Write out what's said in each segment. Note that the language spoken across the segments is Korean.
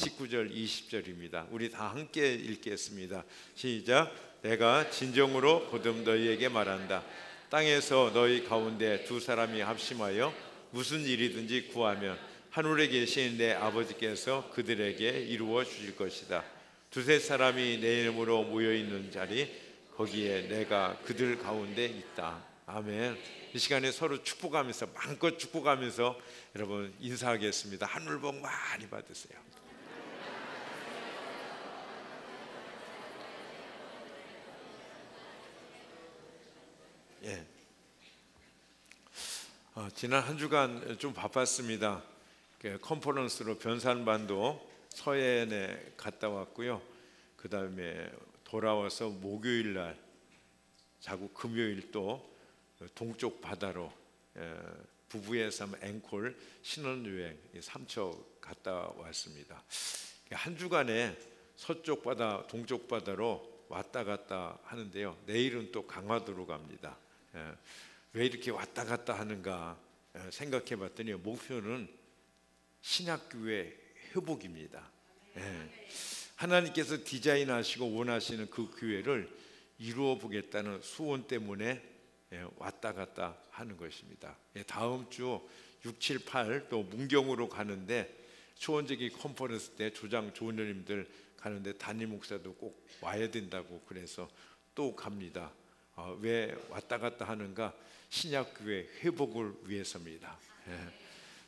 19절 20절입니다. 우리 다 함께 읽겠습니다. 시작. 내가 진정으로 거듭 너희에게 말한다. 땅에서 너희 가운데 두 사람이 합심하여 무슨 일이든지 구하면 하늘에 계신 내 아버지께서 그들에게 이루어 주실 것이다. 두세 사람이 내 이름으로 모여있는 자리, 거기에 내가 그들 가운데 있다. 아멘. 이 시간에 서로 축복하면서, 마음껏 축복하면서 여러분 인사하겠습니다. 하늘 복 많이 받으세요. 예. 지난 한 주간 좀 바빴습니다. 컨퍼런스로 변산반도 서해안에 갔다 왔고요. 그 다음에 돌아와서 목요일 날 자고 금요일 또 동쪽 바다로 부부의 삶 앵콜 신혼여행 삼척 갔다 왔습니다. 한 주간에 서쪽 바다 동쪽 바다로 왔다 갔다 하는데요. 내일은 또 강화도로 갑니다. 왜 이렇게 왔다 갔다 하는가 생각해 봤더니 목표는 신약교회 회복입니다. 하나님께서 디자인하시고 원하시는 그 교회를 이루어 보겠다는 소원 때문에 왔다 갔다 하는 것입니다. 다음 주 6, 7, 8 또 문경으로 가는데 초원제기 컨퍼런스 때 조장 조원님들 가는데 담임 목사도 꼭 와야 된다고 그래서 또 갑니다. 왜 왔다 갔다 하는가? 신약교회 회복을 위해서입니다.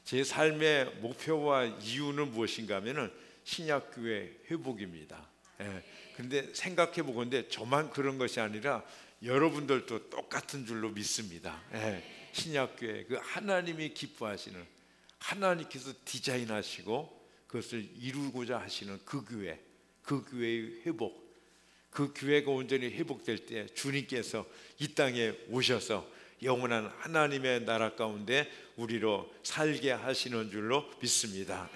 제 삶의 목표와 이유는 무엇인가 하면은 신약교회 회복입니다. 그런데 생각해 보건데 저만 그런 것이 아니라 여러분들도 똑같은 줄로 믿습니다. 신약교회 그 하나님이 기뻐하시는, 하나님께서 디자인하시고 그것을 이루고자 하시는 그 교회, 그 교회의 회복, 그 교회가 온전히 회복될 때 주님께서 이 땅에 오셔서 영원한 하나님의 나라 가운데 우리로 살게 하시는 줄로 믿습니다.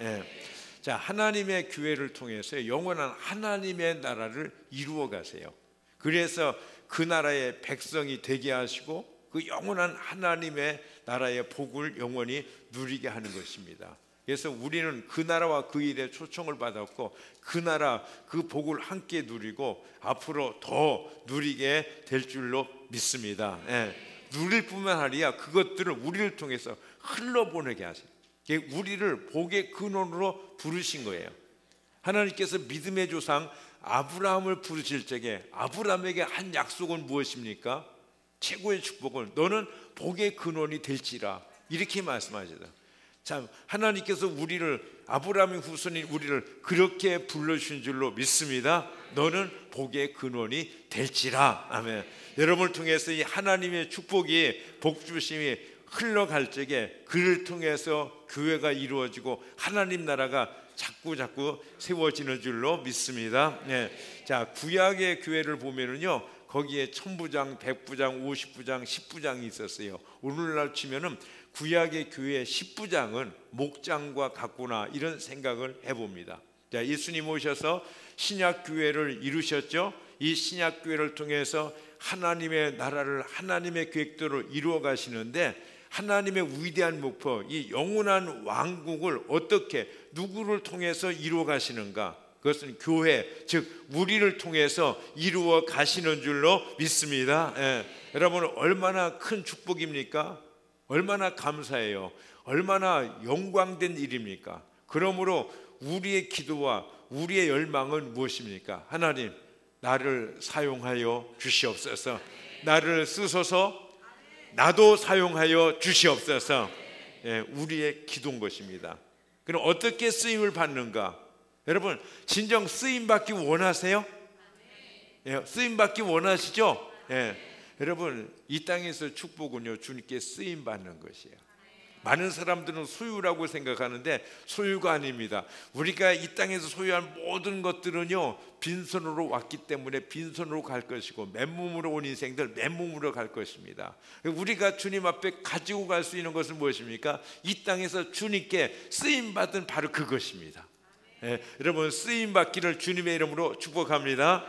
자, 하나님의 교회를 통해서 영원한 하나님의 나라를 이루어 가세요. 그래서 그 나라의 백성이 되게 하시고 그 영원한 하나님의 나라의 복을 영원히 누리게 하는 것입니다. 그래서 우리는 그 나라와 그 일에 초청을 받았고 그 나라 그 복을 함께 누리고 앞으로 더 누리게 될 줄로 믿습니다. 누릴 뿐만 아니라 그것들을 우리를 통해서 흘러보내게 하세요. 우리를 복의 근원으로 부르신 거예요. 하나님께서 믿음의 조상 아브라함을 부르실 적에 아브라함에게 한 약속은 무엇입니까? 최고의 축복은 너는 복의 근원이 될지라, 이렇게 말씀하시다. 참, 하나님께서 우리를, 아브라함의 후손인 우리를 그렇게 불러주신 줄로 믿습니다. 너는 복의 근원이 될지라. 아멘. 여러분을 통해서 이 하나님의 축복이, 복주심이 흘러갈 적에 그를 통해서 교회가 이루어지고 하나님 나라가 자꾸 세워지는 줄로 믿습니다. 자, 구약의 교회를 보면은요, 거기에 천부장, 백부장, 50부장, 10부장이 있었어요. 오늘날 치면은 구약의 교회 10부장은 목장과 같구나, 이런 생각을 해봅니다. 자, 예수님 오셔서 신약교회를 이루셨죠. 이 신약교회를 통해서 하나님의 나라를, 하나님의 계획대로 이루어 가시는데 하나님의 위대한 목표, 이 영원한 왕국을 어떻게, 누구를 통해서 이루어 가시는가? 그것은 교회, 즉 우리를 통해서 이루어 가시는 줄로 믿습니다. 여러분, 얼마나 큰 축복입니까? 얼마나 감사해요. 얼마나 영광된 일입니까? 그러므로 우리의 기도와 우리의 열망은 무엇입니까? 하나님, 나를 사용하여 주시옵소서. 나를 쓰소서. 나도 사용하여 주시옵소서. 우리의 기도인 것입니다. 그럼 어떻게 쓰임을 받는가? 여러분, 진정 쓰임 받기 원하세요? 쓰임 받기 원하시죠? 여러분, 이 땅에서 축복은요, 주님께 쓰임 받는 것이에요. 많은 사람들은 소유라고 생각하는데 소유가 아닙니다. 우리가 이 땅에서 소유한 모든 것들은요, 빈손으로 왔기 때문에 빈손으로 갈 것이고, 맨몸으로 온 인생들 맨몸으로 갈 것입니다. 우리가 주님 앞에 가지고 갈 수 있는 것은 무엇입니까? 이 땅에서 주님께 쓰임받은 바로 그것입니다. 여러분, 쓰임받기를 주님의 이름으로 축복합니다.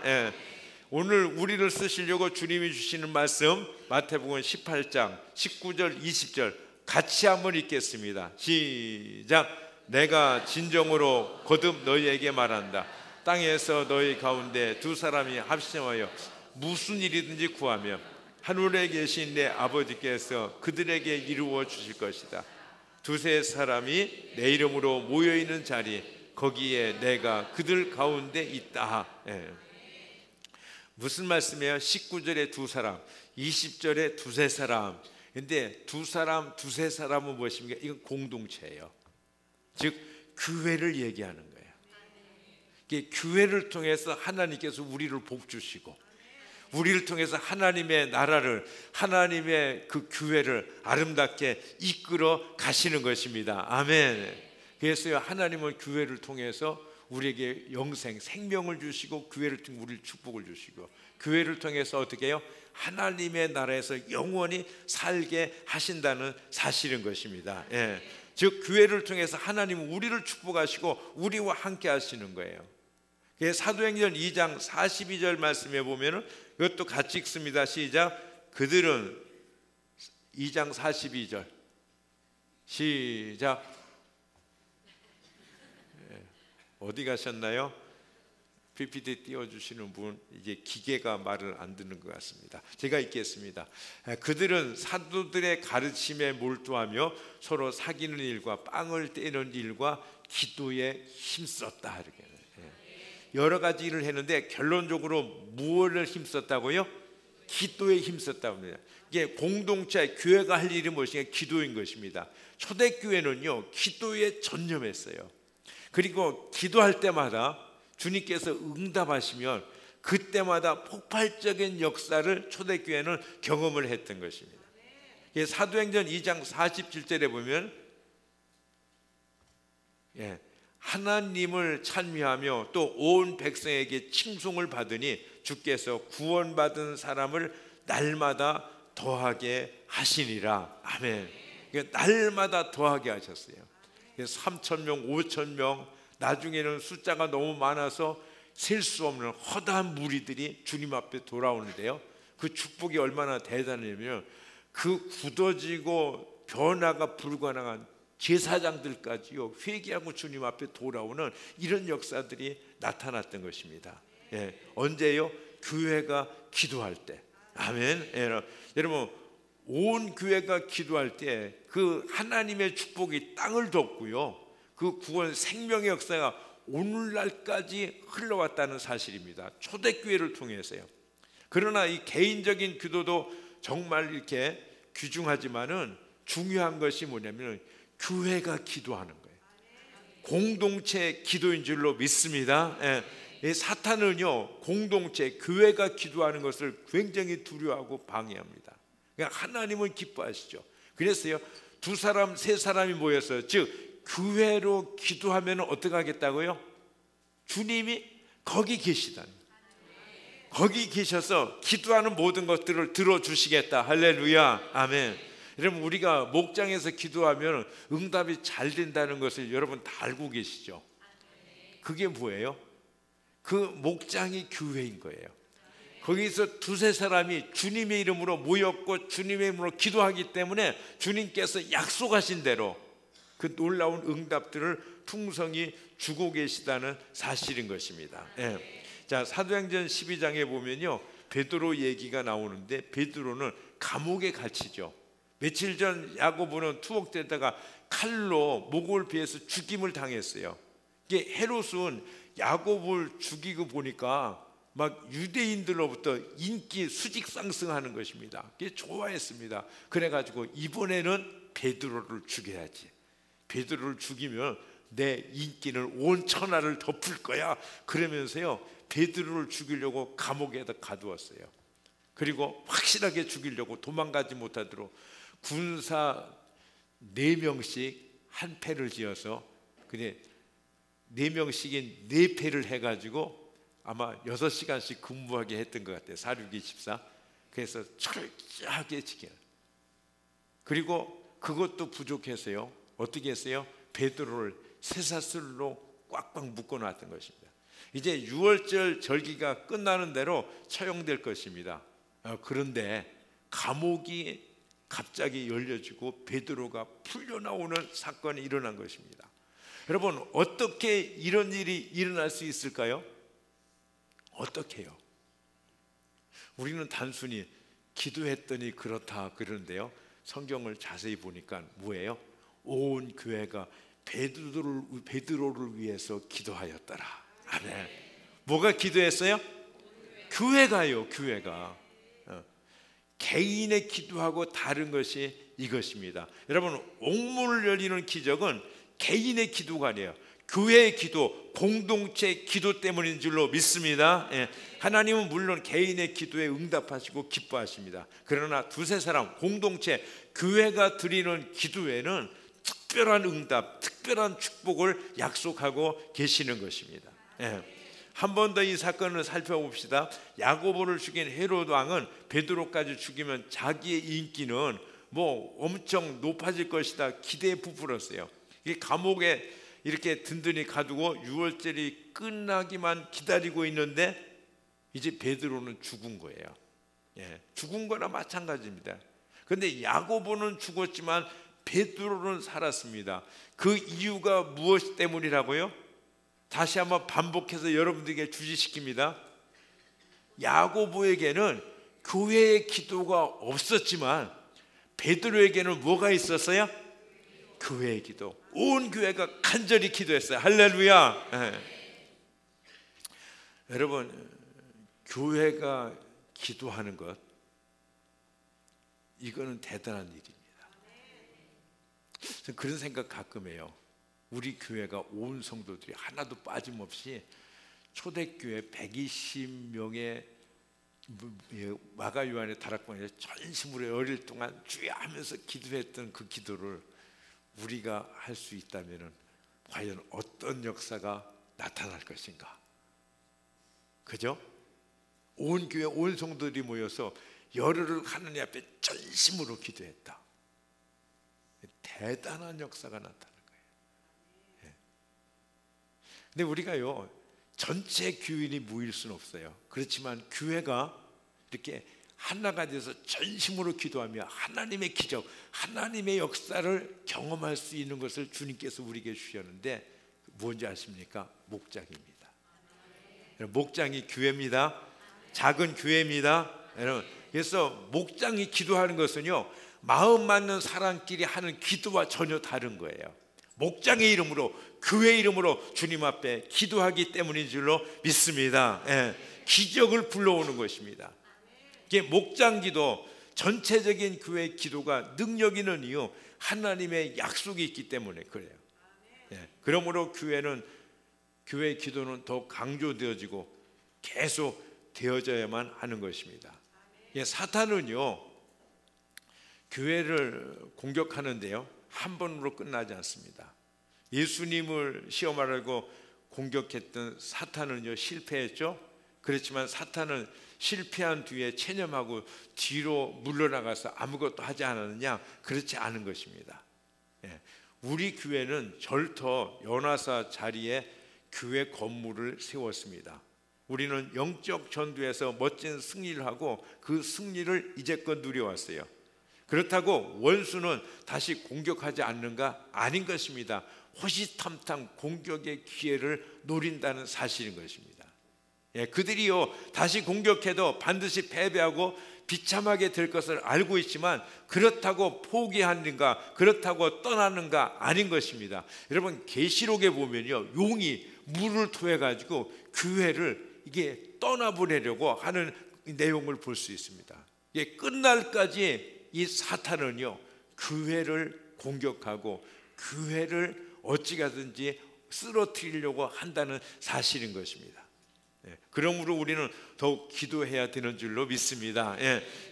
오늘 우리를 쓰시려고 주님이 주시는 말씀, 마태복음 18장 19절 20절 같이 한번 읽겠습니다. 시작. 내가 진정으로 거듭 너희에게 말한다. 땅에서 너희 가운데 두 사람이 합심하여 무슨 일이든지 구하며 하늘에 계신 내 아버지께서 그들에게 이루어 주실 것이다. 두세 사람이 내 이름으로 모여있는 자리, 거기에 내가 그들 가운데 있다. 무슨 말씀이에요? 19절에 두 사람, 20절에 두세 사람. 근데 두 사람, 두세 사람은 무엇입니까? 이건 공동체예요. 즉 교회를 얘기하는 거예요. 이게 교회를 통해서 하나님께서 우리를 복 주시고, 우리를 통해서 하나님의 나라를, 하나님의 그 교회를 아름답게 이끌어 가시는 것입니다. 아멘. 그래서 하나님은 교회를 통해서 우리에게 영생, 생명을 주시고, 교회를 통해 우리를 축복을 주시고, 교회를 통해서 어떻게 해요? 하나님의 나라에서 영원히 살게 하신다는 사실인 것입니다. 즉 교회를 통해서 하나님은 우리를 축복하시고 우리와 함께 하시는 거예요. 사도행전 2장 42절 말씀에 보면은 이것도 같이 읽습니다. 시작. 그들은 2장 42절 시작. 어디 가셨나요? PPT 띄워주시는 분, 이제 기계가 말을 안 듣는 것 같습니다. 제가 읽겠습니다. 그들은 사도들의 가르침에 몰두하며 서로 사귀는 일과 빵을 떼는 일과 기도에 힘썼다. 이렇게 여러 가지 일을 했는데 결론적으로 무엇을 힘썼다고요? 기도에 힘썼다고 합니다. 이게 공동체, 교회가 할 일이 무엇인가? 기도인 것입니다. 초대교회는요, 기도에 전념했어요. 그리고 기도할 때마다 주님께서 응답하시면 그때마다 폭발적인 역사를 초대교회는 경험을 했던 것입니다. 사도행전 2장 47절에 보면 하나님을 찬미하며 또 온 백성에게 칭송을 받으니 주께서 구원받은 사람을 날마다 더하게 하시니라. 아멘. 날마다 더하게 하셨어요. 3,000명, 5,000명, 나중에는 숫자가 너무 많아서 셀 수 없는 허다한 무리들이 주님 앞에 돌아오는데요, 그 축복이 얼마나 대단하냐면 그 굳어지고 변화가 불가능한 제사장들까지요 회개하고 주님 앞에 돌아오는 이런 역사들이 나타났던 것입니다. 언제요? 교회가 기도할 때. 아멘. 여러분, 온 교회가 기도할 때 그 하나님의 축복이 땅을 덮고요, 그 구원 생명의 역사가 오늘날까지 흘러왔다는 사실입니다. 초대교회를 통해서요. 그러나 이 개인적인 기도도 정말 이렇게 귀중하지만은 중요한 것이 뭐냐면 교회가 기도하는 거예요. 공동체 기도인 줄로 믿습니다. 사탄은요, 공동체, 교회가 기도하는 것을 굉장히 두려워하고 방해합니다. 그러니까 하나님은 기뻐하시죠. 그래서요, 두 사람, 세 사람이 모여서, 즉 교회로 기도하면 어떻게 하겠다고요? 주님이 거기 계시다니, 거기 계셔서 기도하는 모든 것들을 들어주시겠다. 할렐루야. 아멘. 여러분, 우리가 목장에서 기도하면 응답이 잘 된다는 것을 여러분 다 알고 계시죠? 그게 뭐예요? 그 목장이 교회인 거예요. 거기서 두세 사람이 주님의 이름으로 모였고 주님의 이름으로 기도하기 때문에 주님께서 약속하신 대로 그 놀라운 응답들을 풍성히 주고 계시다는 사실인 것입니다. 자, 사도행전 12장에 보면요, 베드로 얘기가 나오는데 베드로는 감옥에 갇히죠. 며칠 전 야고보는 투옥되다가 칼로 목을 베어서 죽임을 당했어요. 이게 헤롯은 야고보를 죽이고 보니까 막 유대인들로부터 인기 수직 상승하는 것입니다. 그게 좋아했습니다. 그래가지고 이번에는 베드로를 죽여야지, 베드로를 죽이면 내 인기는 온 천하를 덮을 거야. 그러면서요, 베드로를 죽이려고 감옥에다 가두었어요. 그리고 확실하게 죽이려고 도망가지 못하도록 군사 4명씩 한 패를 지어서, 근데 4명씩인 4패를 해가지고 아마 6시간씩 근무하게 했던 것 같아요. 사륙이 14. 그래서 철저하게 지켜. 그리고 그것도 부족해서요, 어떻게 했어요? 베드로를 쇠사슬로 꽉꽉 묶어놨던 것입니다. 이제 6월절 절기가 끝나는 대로 처형될 것입니다. 그런데 감옥이 갑자기 열려지고 베드로가 풀려나오는 사건이 일어난 것입니다. 여러분, 어떻게 이런 일이 일어날 수 있을까요? 어떻게 해요? 우리는 단순히 기도했더니 그렇다 그러는데요, 성경을 자세히 보니까 뭐예요? 온 교회가 베드로를 위해서 기도하였더라. 아멘. 뭐가 기도했어요? 교회가요. 교회가 개인의 기도하고 다른 것이 이것입니다. 여러분, 옥문을 열리는 기적은 개인의 기도가 아니에요. 교회의 기도, 공동체 기도 때문인 줄로 믿습니다. 하나님은 물론 개인의 기도에 응답하시고 기뻐하십니다. 그러나 두세 사람, 공동체, 교회가 드리는 기도에는 특별한 응답, 특별한 축복을 약속하고 계시는 것입니다. 한 번 더 이 사건을 살펴봅시다. 야고보를 죽인 헤로드 왕은 베드로까지 죽이면 자기의 인기는 뭐 엄청 높아질 것이다 기대에 부풀었어요. 이 감옥에 이렇게 든든히 가두고 유월절이 끝나기만 기다리고 있는데 이제 베드로는 죽은 거예요. 죽은 거나 마찬가지입니다. 그런데 야고보는 죽었지만 베드로는 살았습니다. 그 이유가 무엇 때문이라고요? 다시 한번 반복해서 여러분들에게 주지시킵니다. 야고보에게는 교회의 기도가 없었지만 베드로에게는 뭐가 있었어요? 교회의 기도. 온 교회가 간절히 기도했어요. 할렐루야. 여러분, 교회가 기도하는 것, 이거는 대단한 일입니다. 그런 생각 가끔 해요. 우리 교회가 온 성도들이 하나도 빠짐없이 초대교회 120명의 마가 요한의 다락방에서 전심으로 열일 동안 주여 하면서 기도했던 그 기도를 우리가 할 수 있다면 과연 어떤 역사가 나타날 것인가? 그죠? 온 교회 온 성도들이 모여서 열흘을 하느님 앞에 전심으로 기도했다. 대단한 역사가 나타날 거예요. 근데 우리가요, 전체 교인이 모일 수는 없어요. 그렇지만 교회가 이렇게 하나가 돼서 전심으로 기도하며 하나님의 기적, 하나님의 역사를 경험할 수 있는 것을 주님께서 우리에게 주셨는데 뭔지 아십니까? 목장입니다. 목장이 교회입니다. 작은 교회입니다. 여러분, 그래서 목장이 기도하는 것은요, 마음 맞는 사람끼리 하는 기도와 전혀 다른 거예요. 목장의 이름으로, 교회 이름으로 주님 앞에 기도하기 때문인 줄로 믿습니다. 기적을 불러오는 것입니다. 이게 목장 기도, 전체적인 교회 기도가 능력 있는 이유, 하나님의 약속이 있기 때문에 그래요. 그러므로 교회의 기도는 더 강조되어지고 계속 되어져야만 하는 것입니다. 사탄은요, 교회를 공격하는데요, 한 번으로 끝나지 않습니다. 예수님을 시험하려고 공격했던 사탄은요, 실패했죠. 그렇지만 사탄은 실패한 뒤에 체념하고 뒤로 물러나가서 아무것도 하지 않았느냐? 그렇지 않은 것입니다. 우리 교회는 절터 연화사 자리에 교회 건물을 세웠습니다. 우리는 영적 전투에서 멋진 승리를 하고 그 승리를 이제껏 누려왔어요. 그렇다고 원수는 다시 공격하지 않는가? 아닌 것입니다. 호시탐탐 공격의 기회를 노린다는 사실인 것입니다. 그들이요, 다시 공격해도 반드시 패배하고 비참하게 될 것을 알고 있지만 그렇다고 포기하는가, 그렇다고 떠나는가? 아닌 것입니다. 여러분, 계시록에 보면요, 용이 물을 토해 가지고 교회를 이게 떠나보내려고 하는 내용을 볼 수 있습니다. 이게 끝날까지 이 사탄은요, 교회를 공격하고 교회를 어찌가든지 쓰러뜨리려고 한다는 사실인 것입니다. 그러므로 우리는 더욱 기도해야 되는 줄로 믿습니다.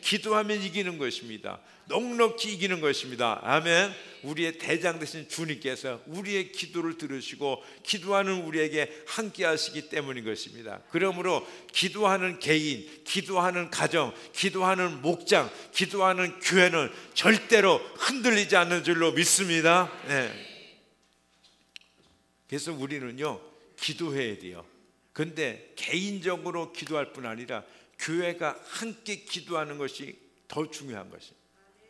기도하면 이기는 것입니다. 넉넉히 이기는 것입니다. 아멘. 우리의 대장 되신 주님께서 우리의 기도를 들으시고 기도하는 우리에게 함께 하시기 때문인 것입니다. 그러므로 기도하는 개인, 기도하는 가정, 기도하는 목장, 기도하는 교회는 절대로 흔들리지 않는 줄로 믿습니다. 그래서 우리는요, 기도해야 돼요. 그런데 개인적으로 기도할 뿐 아니라 교회가 함께 기도하는 것이 더 중요한 것입니다.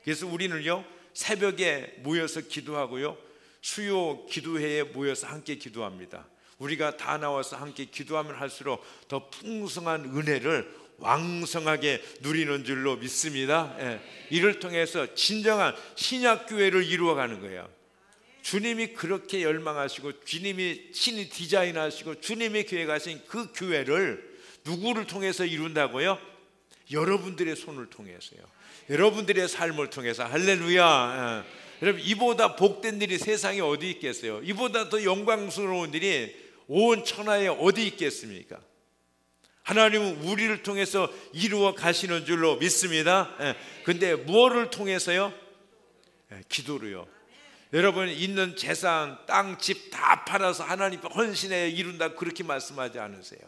그래서 우리는요, 새벽에 모여서 기도하고요, 수요 기도회에 모여서 함께 기도합니다. 우리가 다 나와서 함께 기도하면 할수록 더 풍성한 은혜를 왕성하게 누리는 줄로 믿습니다. 이를 통해서 진정한 신약교회를 이루어가는 거예요. 주님이 그렇게 열망하시고 주님이 친히 디자인하시고 주님의 계획하신 그 교회를 누구를 통해서 이룬다고요? 여러분들의 손을 통해서요. 여러분들의 삶을 통해서. 할렐루야. 여러분, 이보다 복된 일이 세상에 어디 있겠어요? 이보다 더 영광스러운 일이 온 천하에 어디 있겠습니까? 하나님은 우리를 통해서 이루어 가시는 줄로 믿습니다. 근데 무엇을 통해서요? 기도로요. 여러분, 있는 재산, 땅, 집 다 팔아서 하나님 헌신해 이룬다 그렇게 말씀하지 않으세요?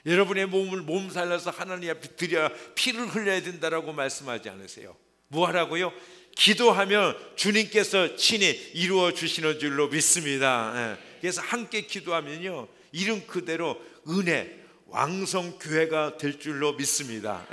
여러분의 몸을 몸살려서 하나님 앞에 드려 피를 흘려야 된다라고 말씀하지 않으세요? 뭐 하라고요? 기도하면 주님께서 친히 이루어 주시는 줄로 믿습니다. 그래서 함께 기도하면요, 이름 그대로 은혜, 왕성교회가 될 줄로 믿습니다.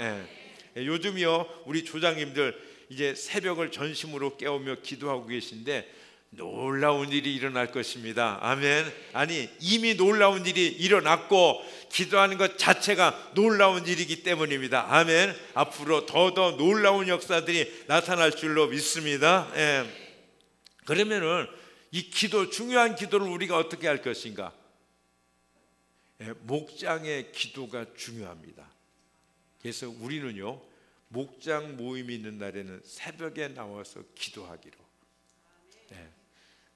요즘이요, 우리 조장님들 이제 새벽을 전심으로 깨우며 기도하고 계신데 놀라운 일이 일어날 것입니다. 아멘. 아니, 이미 놀라운 일이 일어났고 기도하는 것 자체가 놀라운 일이기 때문입니다. 아멘. 앞으로 더더 놀라운 역사들이 나타날 줄로 믿습니다. 그러면은 이 기도, 중요한 기도를 우리가 어떻게 할 것인가? 목장의 기도가 중요합니다. 그래서 우리는요, 목장 모임이 있는 날에는 새벽에 나와서 기도하기로.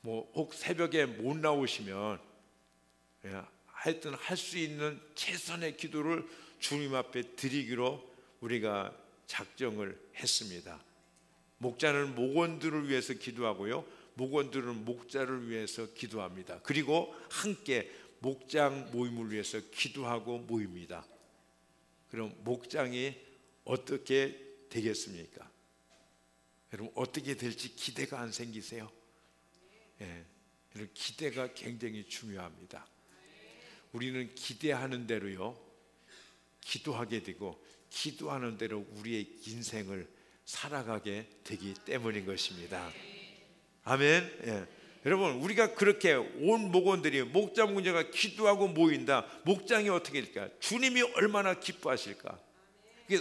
뭐 혹 새벽에 못 나오시면 하여튼 할 수 있는 최선의 기도를 주님 앞에 드리기로 우리가 작정을 했습니다. 목자는 목원들을 위해서 기도하고요, 목원들은 목자를 위해서 기도합니다. 그리고 함께 목장 모임을 위해서 기도하고 모입니다. 그럼 목장이 어떻게 되겠습니까? 여러분, 어떻게 될지 기대가 안 생기세요? 기대가 굉장히 중요합니다. 우리는 기대하는 대로요, 기도하게 되고 기도하는 대로 우리의 인생을 살아가게 되기 때문인 것입니다. 아멘. 여러분, 우리가 그렇게 온 목원들이 목장 문제가 기도하고 모인다. 목장이 어떻게 될까? 주님이 얼마나 기뻐하실까?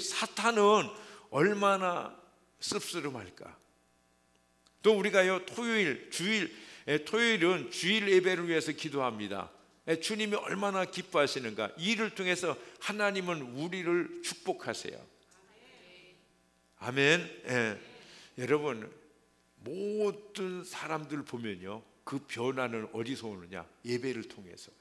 사탄은 얼마나 씁쓸음할까? 또 우리가요, 토요일은 주일 예배를 위해서 기도합니다. 주님이 얼마나 기뻐하시는가? 이를 통해서 하나님은 우리를 축복하세요. 아멘. 여러분, 모든 사람들 보면요, 그 변화는 어디서 오느냐? 예배를 통해서요.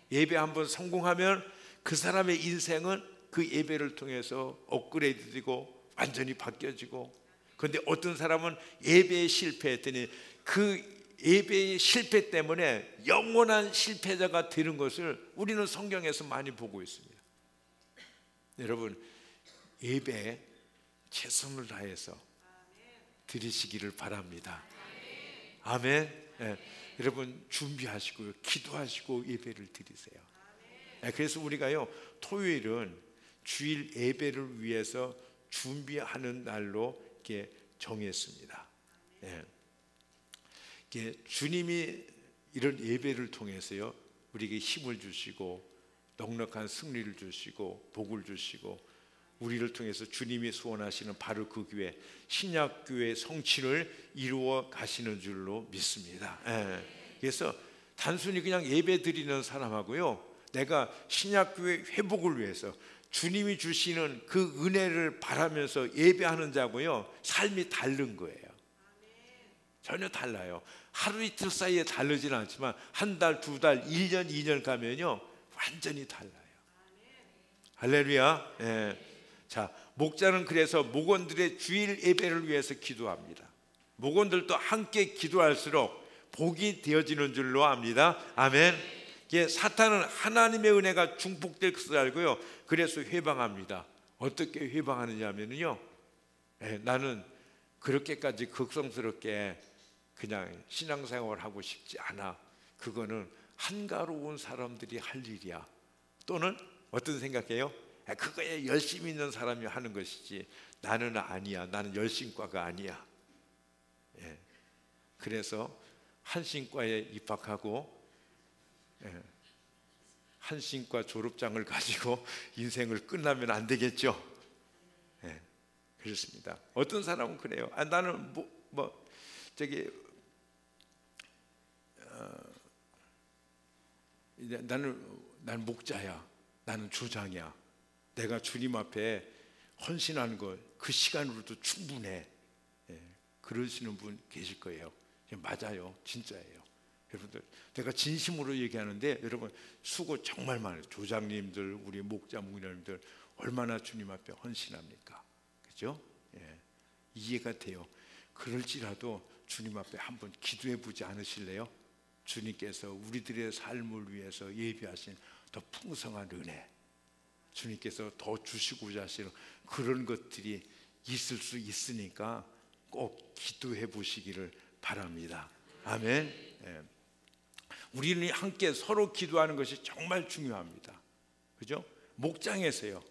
예배 한번 성공하면 그 사람의 인생은 그 예배를 통해서 업그레이드되고 완전히 바뀌어지고, 그런데 어떤 사람은 예배에 실패했더니 그 예배의 실패 때문에 영원한 실패자가 되는 것을 우리는 성경에서 많이 보고 있습니다. 여러분, 예배에 최선을 다해서 드리시기를 바랍니다. 아멘. 여러분, 준비하시고요, 기도하시고 예배를 드리세요. 그래서 우리가요, 토요일은 주일 예배를 위해서 준비하는 날로 이렇게 정했습니다. 주님이 이런 예배를 통해서요, 우리에게 힘을 주시고 넉넉한 승리를 주시고 복을 주시고, 우리를 통해서 주님이 소원하시는 바로 그 교회, 신약교회 성취를 이루어 가시는 줄로 믿습니다. 그래서 단순히 그냥 예배 드리는 사람하고요, 내가 신약교회 회복을 위해서 주님이 주시는 그 은혜를 바라면서 예배하는 자고요, 삶이 다른 거예요. 전혀 달라요. 하루 이틀 사이에 다르진 않지만 한 달, 두 달, 1년, 2년 가면요, 완전히 달라요. 할렐루야. 자, 목자는 그래서 목원들의 주일 예배를 위해서 기도합니다. 목원들도 함께 기도할수록 복이 되어지는 줄로 압니다. 아멘. 사탄은 하나님의 은혜가 중복될 것을 알고요, 그래서 회방합니다. 어떻게 회방하느냐 하면요, 나는 그렇게까지 극성스럽게 그냥 신앙생활을 하고 싶지 않아. 그거는 한가로운 사람들이 할 일이야. 또는 어떤 생각해요? 그거에 열심히 있는 사람이 하는 것이지 나는 아니야. 나는 열심과가 아니야. 그래서 한신과에 입학하고 한신과 졸업장을 가지고 인생을 끝나면 안 되겠죠. 그렇습니다. 어떤 사람은 그래요. 나는 나는 목자야, 나는 조장이야, 내가 주님 앞에 헌신하는 것 그 시간으로도 충분해. 그러시는 분 계실 거예요. 맞아요, 진짜예요. 여러분들, 내가 진심으로 얘기하는데 여러분 수고 정말 많아요. 조장님들, 우리 목자 목녀님들 얼마나 주님 앞에 헌신합니까? 그죠? 이해가 돼요. 그럴지라도 주님 앞에 한번 기도해 보지 않으실래요? 주님께서 우리들의 삶을 위해서 예비하신 더 풍성한 은혜, 주님께서 더 주시고자 하시는 그런 것들이 있을 수 있으니까 꼭 기도해 보시기를 바랍니다. 아멘. 우리는 함께 서로 기도하는 것이 정말 중요합니다. 그죠? 목장에서요.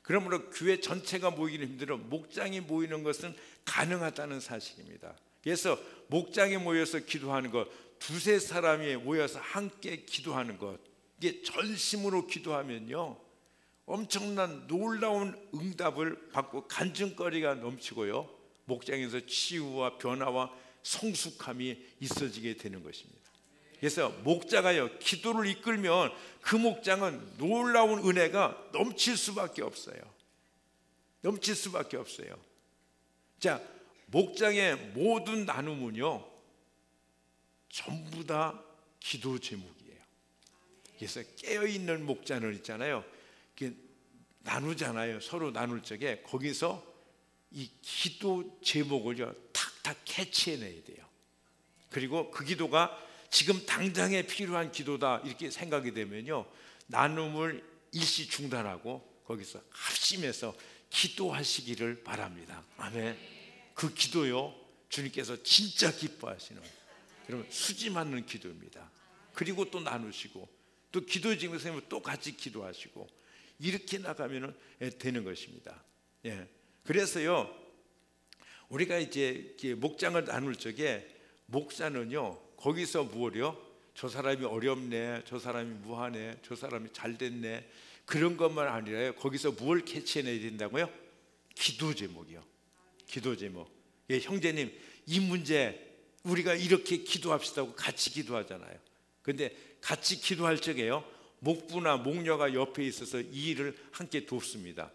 그러므로 교회 전체가 모이기는 힘들어 목장이 모이는 것은 가능하다는 사실입니다. 그래서 목장에 모여서 기도하는 것, 두세 사람이 모여서 함께 기도하는 것, 이게 전심으로 기도하면요 엄청난 놀라운 응답을 받고 간증거리가 넘치고요 목장에서 치유와 변화와 성숙함이 있어지게 되는 것입니다. 그래서 목자가요 기도를 이끌면 그 목장은 놀라운 은혜가 넘칠 수밖에 없어요. 넘칠 수밖에 없어요. 자, 목장의 모든 나눔은요 전부 다 기도 제목이에요. 그래서 깨어있는 목자는 있잖아요, 나누잖아요. 서로 나눌 적에 거기서 이 기도 제목을요 탁탁 캐치해내야 돼요. 그리고 그 기도가 지금 당장에 필요한 기도다 이렇게 생각이 되면요 나눔을 일시 중단하고 거기서 합심해서 기도하시기를 바랍니다. 아멘. 그 기도요 주님께서 진짜 기뻐하시는, 여러분 수지 맞는 기도입니다. 그리고 또 나누시고 또 기도 중에서 또 같이 기도하시고 이렇게 나가면 되는 것입니다. 그래서요 우리가 이제 목장을 나눌 적에 목사는요 거기서 무엇이요? 저 사람이 어렵네, 저 사람이 무하네, 저 사람이 잘 됐네, 그런 것만 아니라요 거기서 무엇을 캐치해내야 된다고요? 기도 제목이요. 기도 제목. 형제님 이 문제 우리가 이렇게 기도합시다고 같이 기도하잖아요. 근데 같이 기도할 적에요 목부나 목녀가 옆에 있어서 이 일을 함께 돕습니다.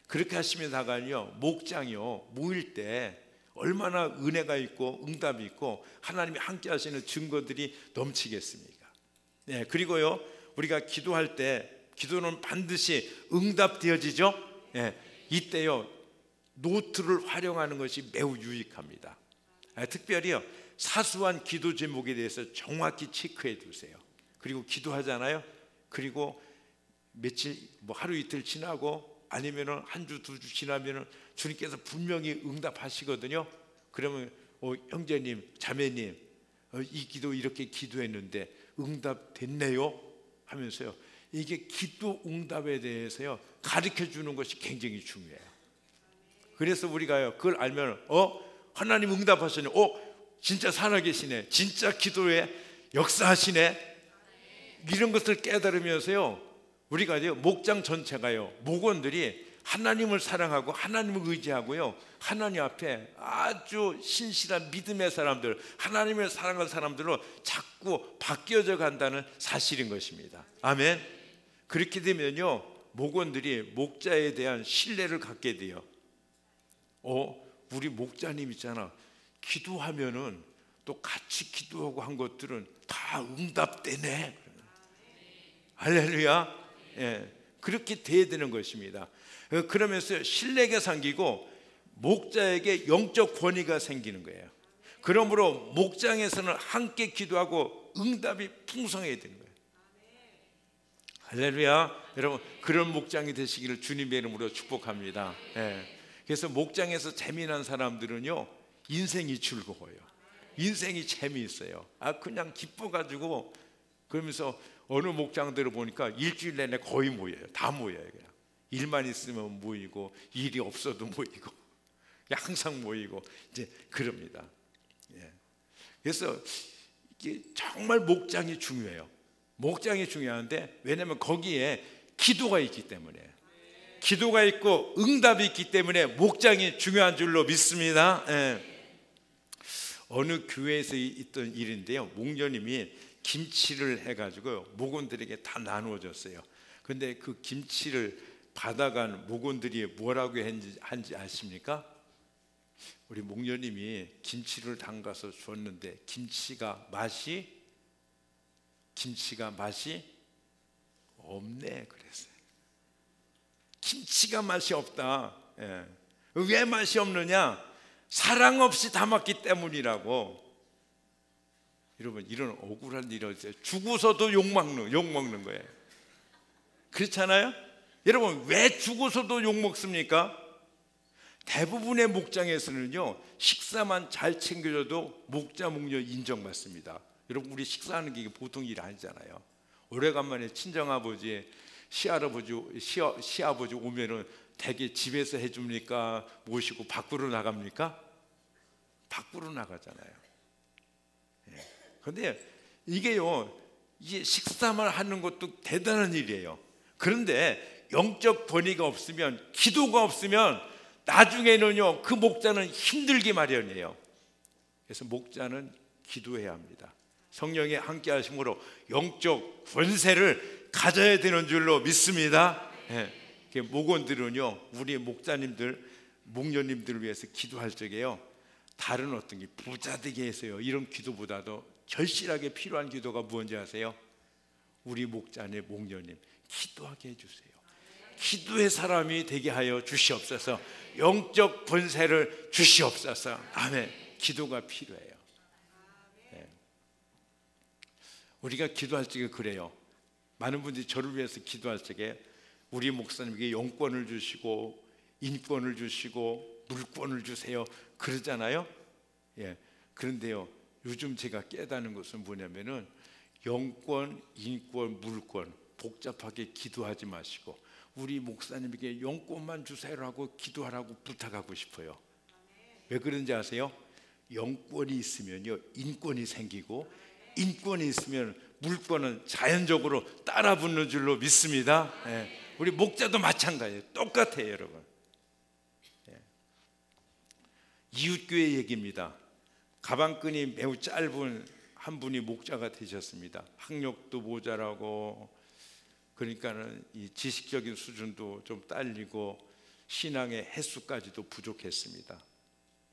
그렇게 하시면서가요 목장이요 모일 때 얼마나 은혜가 있고 응답이 있고 하나님이 함께 하시는 증거들이 넘치겠습니까? 그리고요 우리가 기도할 때 기도는 반드시 응답되어지죠. 이때요 노트를 활용하는 것이 매우 유익합니다. 특별히요 사소한 기도 제목에 대해서 정확히 체크해 두세요. 그리고 기도하잖아요. 그리고 며칠 하루 이틀 지나고 아니면은 한 주 두 주 지나면은 주님께서 분명히 응답하시거든요. 그러면 형제님 자매님 이 기도 이렇게 기도했는데 응답됐네요 하면서요 이게 기도 응답에 대해서요 가르쳐 주는 것이 굉장히 중요해요. 그래서 우리가요 그걸 알면 하나님 응답하시네, 진짜 살아계시네, 진짜 기도에 역사하시네, 이런 것을 깨달으면서요 우리가 목장 전체가요 목원들이 하나님을 사랑하고 하나님을 의지하고요 하나님 앞에 아주 신실한 믿음의 사람들, 하나님을 사랑하는 사람들로 자꾸 바뀌어져 간다는 사실인 것입니다. 아멘. 그렇게 되면요 목원들이 목자에 대한 신뢰를 갖게 돼요. 우리 목자님 있잖아, 기도하면은 또 같이 기도하고 한 것들은 다 응답되네. 할렐루야. 그렇게 돼야 되는 것입니다. 그러면서 신뢰가 생기고 목자에게 영적 권위가 생기는 거예요. 그러므로 목장에서는 함께 기도하고 응답이 풍성해야 되는 거예요. 할렐루야. 여러분 그런 목장이 되시기를 주님의 이름으로 축복합니다. 그래서 목장에서 재미난 사람들은요 인생이 즐거워요. 인생이 재미있어요. 그냥 기뻐가지고 그러면서 어느 목장들을 보니까 일주일 내내 거의 모여요. 다 모여요. 그냥 일만 있으면 모이고 일이 없어도 모이고 항상 모이고 이제 그럽니다. 그래서 이게 정말 목장이 중요해요. 목장이 중요한데, 왜냐하면 거기에 기도가 있기 때문에, 기도가 있고 응답이 있기 때문에 목장이 중요한 줄로 믿습니다. 어느 교회에서 있던 일인데요, 목녀님이 김치를 해가지고 목원들에게 다 나누어줬어요. 근데 그 김치를 받아간 목원들이 뭐라고 한지 아십니까? 우리 목녀님이 김치를 담가서 줬는데 김치가 맛이 없네 그랬어요. 김치가 맛이 없다. 왜 맛이 없느냐? 사랑 없이 담았기 때문이라고. 여러분, 이런 억울한 일이 있어요. 죽어서도 욕먹는 거예요. 그렇잖아요? 여러분, 왜 죽어서도 욕먹습니까? 대부분의 목장에서는요, 식사만 잘 챙겨줘도 목자 목녀 인정받습니다. 여러분, 우리 식사하는 게 보통 일이 아니잖아요. 오래간만에 친정아버지, 시아버지 오면은 대개 집에서 해줍니까? 모시고 밖으로 나갑니까? 밖으로 나가잖아요. 그런데 이게요, 이게 식사만 하는 것도 대단한 일이에요. 그런데 영적 권위가 없으면, 기도가 없으면 나중에는요, 그 목자는 힘들기 마련이에요. 그래서 목자는 기도해야 합니다. 성령이 함께 하심으로 영적 권세를 가져야 되는 줄로 믿습니다. 목원들은요, 우리 목자님들, 목녀님들을 위해서 기도할 적에요, 다른 어떤 게 부자 되게 해서요, 이런 기도보다도 절실하게 필요한 기도가 무엇인지 아세요? 우리 목자님, 목녀님 기도하게 해주세요. 기도의 사람이 되게 하여 주시옵소서. 영적 권세를 주시옵소서. 아멘. 기도가 필요해요. 우리가 기도할 적에 그래요. 많은 분들이 저를 위해서 기도할 적에 우리 목사님에게 영권을 주시고 인권을 주시고 물권을 주세요 그러잖아요. 그런데요, 요즘 제가 깨닫는 것은 뭐냐면은, 영권, 인권, 물권 복잡하게 기도하지 마시고 우리 목사님에게 영권만 주세요라고 기도하라고 부탁하고 싶어요. 왜 그런지 아세요? 영권이 있으면요, 인권이 생기고, 인권이 있으면 물권은 자연적으로 따라 붙는 줄로 믿습니다. 우리 목자도 마찬가지예요. 똑같아요, 여러분. 이웃교회 얘기입니다. 가방끈이 매우 짧은 한 분이 목자가 되셨습니다. 학력도 모자라고, 그러니까는 이 지식적인 수준도 좀 딸리고 신앙의 횟수까지도 부족했습니다.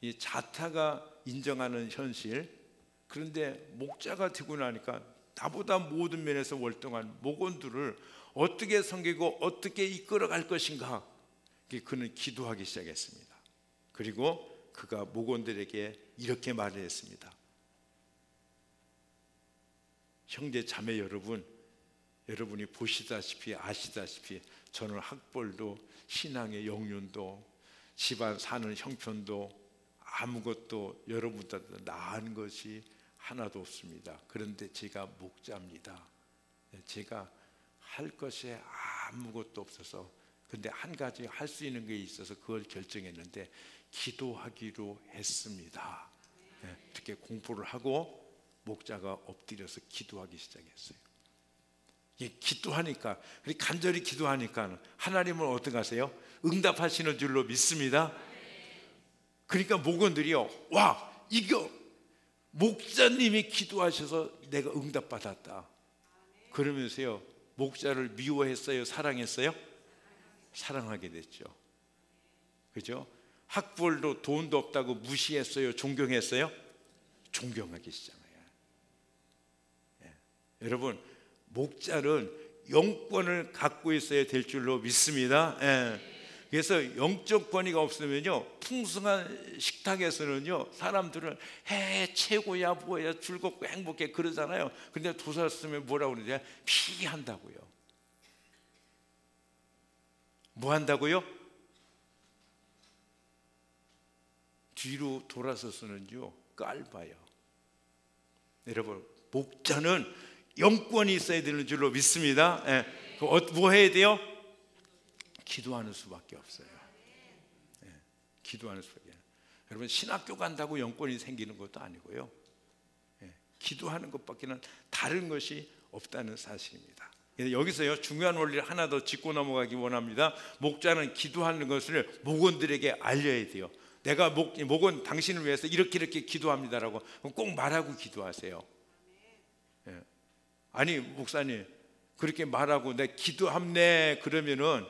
이 자타가 인정하는 현실. 그런데 목자가 되고 나니까 나보다 모든 면에서 월등한 목원들을 어떻게 섬기고 어떻게 이끌어갈 것인가, 그는 기도하기 시작했습니다. 그리고 그가 목원들에게 이렇게 말을 했습니다. 형제 자매 여러분, 여러분이 보시다시피 아시다시피 저는 학벌도 신앙의 영륜도 집안 사는 형편도 아무것도 여러분보다 나은 것이 하나도 없습니다. 그런데 제가 목자입니다. 제가 할 것이 아무것도 없어서, 근데 한 가지 할 수 있는 게 있어서 그걸 결정했는데 기도하기로 했습니다. 이렇게 공부를 하고 목자가 엎드려서 기도하기 시작했어요. 기도하니까, 간절히 기도하니까 하나님은 어떻게 하세요? 응답하시는 줄로 믿습니다. 그러니까 목원들이요, 와, 이거 목자님이 기도하셔서 내가 응답받았다 그러면서요, 목자를 미워했어요? 사랑했어요? 사랑하게 됐죠. 그죠? 학벌도 돈도 없다고 무시했어요? 존경했어요? 존경하기 시작해요. 여러분, 목자는 영권을 갖고 있어야 될 줄로 믿습니다. 그래서 영적 권위가 없으면요, 풍성한 식탁에서는요, 사람들은 최고야 뭐야 즐겁고 행복해 그러잖아요. 근데 도사 쓰면 뭐라고 그러냐? 피한다고요. 뭐 한다고요? 뒤로 돌아서서는요, 깔봐요. 여러분, 목자는 영권이 있어야 되는 줄로 믿습니다. 뭐 해야 돼요? 기도하는 수밖에 없어요. 기도하는 수밖에. 여러분, 신학교 간다고 영권이 생기는 것도 아니고요. 기도하는 것밖에는 다른 것이 없다는 사실입니다. 여기서요, 중요한 원리를 하나 더 짚고 넘어가기 원합니다. 목자는 기도하는 것을 목원들에게 알려야 돼요. 내가 목원 당신을 위해서 이렇게 기도합니다라고 꼭 말하고 기도하세요. 예. 아니 목사님 그렇게 말하고 내 기도합네 그러면은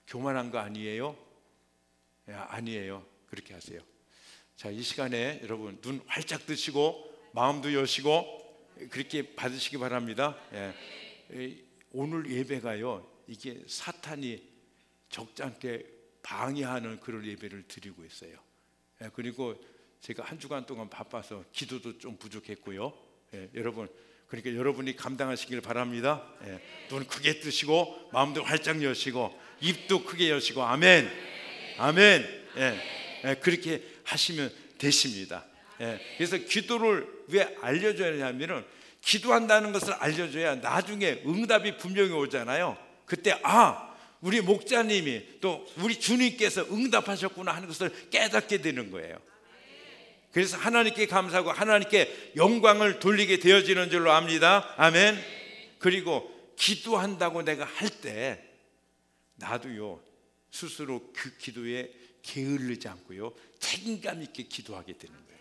교만한 거 아니에요? 예, 아니에요. 그렇게 하세요. 자, 이 시간에 여러분 눈 활짝 뜨시고 마음도 여시고 그렇게 받으시기 바랍니다. 예. 오늘 예배가요, 이게 사탄이 적지 않게 방해하는 그런 예배를 드리고 있어요. 예, 그리고 제가 한 주간 동안 바빠서 기도도 좀 부족했고요. 예, 여러분 그러니까 여러분이 감당하시길 바랍니다. 예, 눈 크게 뜨시고 마음도 활짝 여시고 입도 크게 여시고 아멘, 아멘. 예, 예, 그렇게 하시면 되십니다. 예, 그래서 기도를 왜 알려줘야 하냐면은 기도한다는 것을 알려줘야 나중에 응답이 분명히 오잖아요. 그때 우리 목자님이 또 우리 주님께서 응답하셨구나 하는 것을 깨닫게 되는 거예요. 그래서 하나님께 감사하고 하나님께 영광을 돌리게 되어지는 줄로 압니다. 아멘. 그리고 기도한다고 내가 할 때 나도요 스스로 그 기도에 게을르지 않고요 책임감 있게 기도하게 되는 거예요.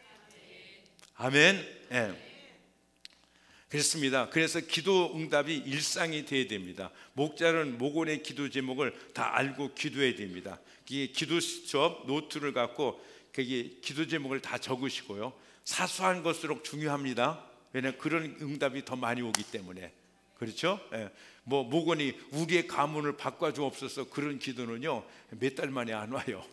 아멘. 예. 그렇습니다. 그래서 기도 응답이 일상이 되어야 됩니다. 목자는 목원의 기도 제목을 다 알고 기도해야 됩니다. 이 기도 수첩 노트를 갖고 거기 기도 제목을 다 적으시고요. 사소한 것수록 중요합니다. 왜냐하면 그런 응답이 더 많이 오기 때문에. 그렇죠? 예. 뭐 목원이 우리의 가문을 바꿔주옵소서 그런 기도는요 몇 달 만에 안 와요.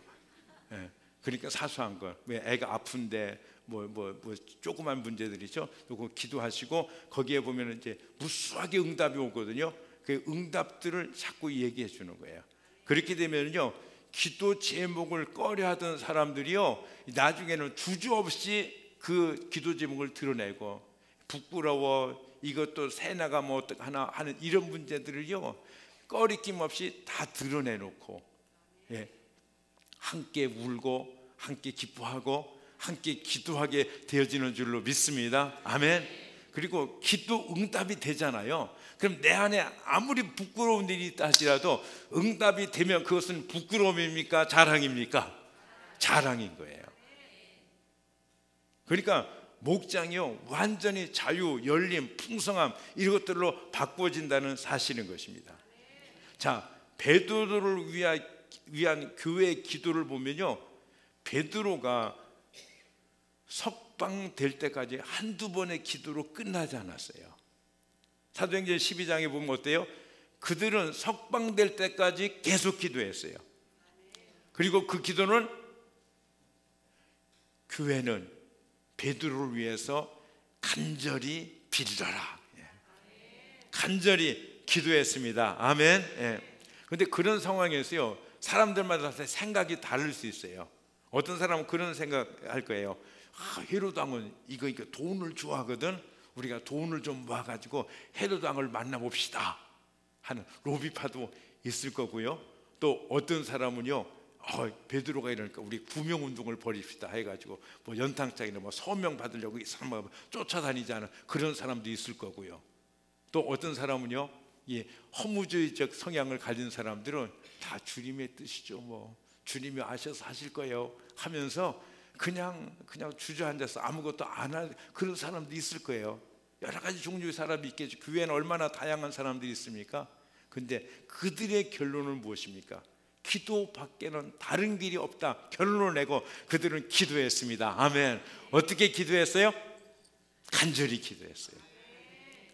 예. 그러니까 사소한 것, 왜 애가 아픈데 뭐 조그만 문제들이죠. 요거 기도하시고 거기에 보면 이제 무수하게 응답이 오거든요. 그 응답들을 자꾸 얘기해 주는 거예요. 그렇게 되면요 기도 제목을 꺼려하던 사람들이요 나중에는 주저없이 그 기도 제목을 드러내고 부끄러워 이것도 새나가 뭐 어떡하나 하는 이런 문제들을요 꺼리낌 없이 다 드러내놓고 예, 함께 울고 함께 기뻐하고 함께 기도하게 되어지는 줄로 믿습니다. 아멘. 그리고 기도 응답이 되잖아요. 그럼 내 안에 아무리 부끄러운 일이 있다 하시라도 응답이 되면 그것은 부끄러움입니까? 자랑입니까? 자랑인 거예요. 그러니까 목장이요 완전히 자유, 열림, 풍성함 이런 것들로 바꿔진다는 사실인 것입니다. 자, 베드로를 위한 교회의 기도를 보면요 베드로가 석방될 때까지 한두 번의 기도로 끝나지 않았어요. 사도행전 12장에 보면 어때요? 그들은 석방될 때까지 계속 기도했어요. 그리고 그 기도는 교회는 베드로를 위해서 간절히 빌더라. 간절히 기도했습니다. 아멘. 그런데 그런 상황에서요 사람들마다 생각이 다를 수 있어요. 어떤 사람은 그런 생각할 거예요. 헤롯 왕은 이거 돈을 좋아하거든. 우리가 돈을 좀 모아가지고 헤롯 왕을 만나봅시다 하는 로비파도 있을 거고요. 또 어떤 사람은요 베드로가 이러니까 우리 구명운동을 벌입시다 해가지고 뭐 연탕장이나 뭐 서명 받으려고 이 사람을 쫓아다니지 않은 그런 사람도 있을 거고요. 또 어떤 사람은요 이 허무주의적 성향을 가진 사람들은 다 주님의 뜻이죠. 뭐 주님이 아셔서 하실 거예요 하면서 그냥 주저앉아서 아무것도 안 할 그런 사람도 있을 거예요. 여러 가지 종류의 사람이 있겠죠. 교회는 얼마나 다양한 사람들이 있습니까? 근데 그들의 결론은 무엇입니까? 기도밖에는 다른 길이 없다 결론을 내고 그들은 기도했습니다. 아멘. 어떻게 기도했어요? 간절히 기도했어요.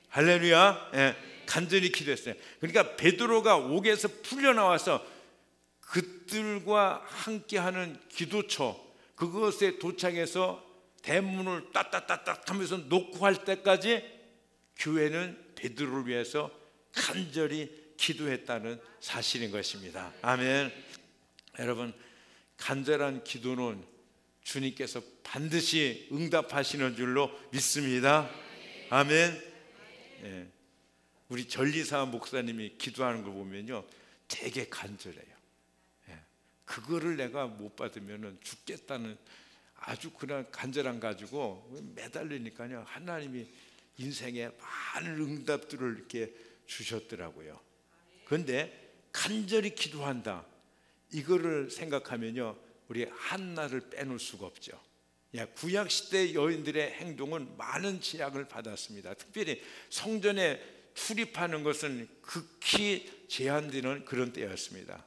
할렐루야. 예, 간절히 기도했어요. 그러니까 베드로가 옥에서 풀려나와서 그들과 함께하는 기도처 그것에 도착해서 대문을 따따따따 하면서 놓고 할 때까지 교회는 베드로를 위해서 간절히 기도했다는 사실인 것입니다. 아멘. 여러분 간절한 기도는 주님께서 반드시 응답하시는 줄로 믿습니다. 아멘. 예. 우리 전리사 목사님이 기도하는 걸 보면요 되게 간절해요. 예. 그거를 내가 못 받으면 죽겠다는 아주 그런 간절함 가지고 매달리니까요, 하나님이 인생에 많은 응답들을 이렇게 주셨더라고요. 그런데 간절히 기도한다, 이거를 생각하면요, 우리 한나를 빼놓을 수가 없죠. 구약시대 여인들의 행동은 많은 제약을 받았습니다. 특별히 성전에 출입하는 것은 극히 제한되는 그런 때였습니다.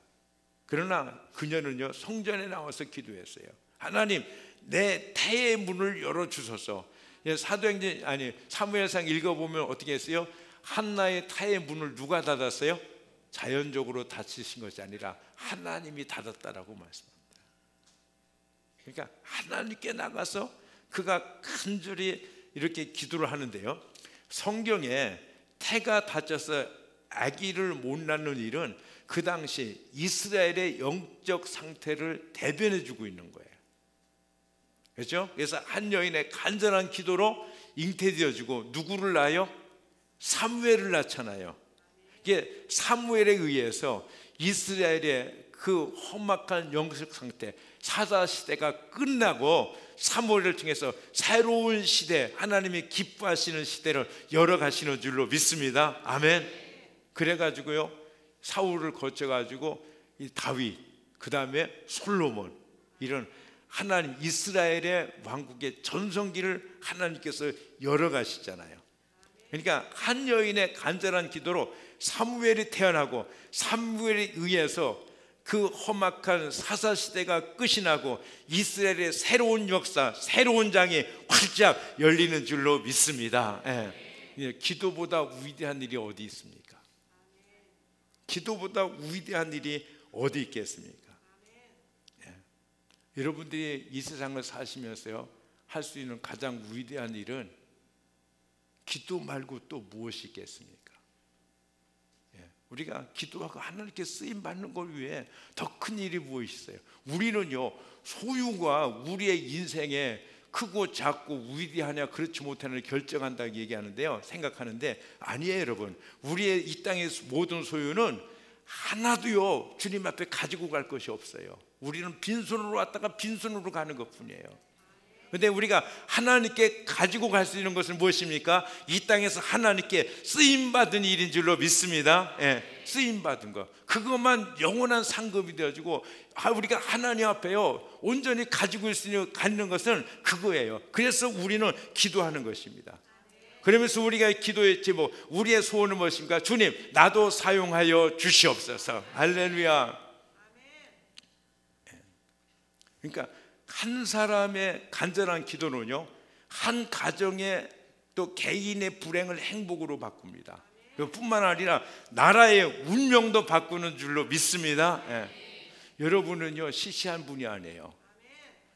그러나 그녀는요, 성전에 나와서 기도했어요. 하나님, 내 태의 문을 열어주소서. 사도행전 사무엘상 읽어보면 어떻게 했어요? 한나의 태의 문을 누가 닫았어요? 자연적으로 닫히신 것이 아니라 하나님이 닫았다라고 말씀합니다. 그러니까 하나님께 나가서 그가 간절히 이렇게 기도를 하는데요, 성경에 태가 닫혀서 아기를 못 낳는 일은 그 당시 이스라엘의 영적 상태를 대변해 주고 있는 거예요. 그렇죠? 그래서 한 여인의 간절한 기도로 잉태되어지고 누구를 낳아요? 사무엘을 낳잖아요. 이게 사무엘에 의해서 이스라엘의 그 험악한 영적 상태, 사사 시대가 끝나고 사무엘을 통해서 새로운 시대, 하나님이 기뻐하시는 시대를 열어가시는 줄로 믿습니다. 아멘. 그래가지고요, 사울을 거쳐가지고 이 다윗, 그 다음에 솔로몬, 이런 하나님 이스라엘의 왕국의 전성기를 하나님께서 열어가시잖아요. 그러니까 한 여인의 간절한 기도로 사무엘이 태어나고, 사무엘에 의해서 그 험악한 사사시대가 끝이 나고 이스라엘의 새로운 역사, 새로운 장이 활짝 열리는 줄로 믿습니다. 기도보다 위대한 일이 어디 있습니까? 기도보다 위대한 일이 어디 있겠습니까? 여러분들이 이 세상을 사시면서요, 할 수 있는 가장 위대한 일은 기도 말고 또 무엇이 있겠습니까? 우리가 기도하고 하나님께 쓰임 받는 걸 위해 더 큰 일이 무엇이 있어요? 우리는요, 소유가 우리의 인생에 크고 작고 위대하냐 그렇지 못하냐 결정한다고 얘기하는데요, 생각하는데 아니에요. 여러분, 우리의 이 땅의 모든 소유는 하나도요 주님 앞에 가지고 갈 것이 없어요. 우리는 빈손으로 왔다가 빈손으로 가는 것뿐이에요. 그런데 우리가 하나님께 가지고 갈 수 있는 것은 무엇입니까? 이 땅에서 하나님께 쓰임받은 일인 줄로 믿습니다. 쓰임받은 것, 그것만 영원한 상급이 되어지고 우리가 하나님 앞에요 온전히 가지고 있는 것은 그거예요. 그래서 우리는 기도하는 것입니다. 그러면서 우리가 기도했지, 우리의 소원은 무엇입니까? 주님, 나도 사용하여 주시옵소서. 할렐루야. 그러니까 한 사람의 간절한 기도는요, 한 가정의 또 개인의 불행을 행복으로 바꿉니다. 그뿐만 아니라 나라의 운명도 바꾸는 줄로 믿습니다. 여러분은요 시시한 분이 아니에요.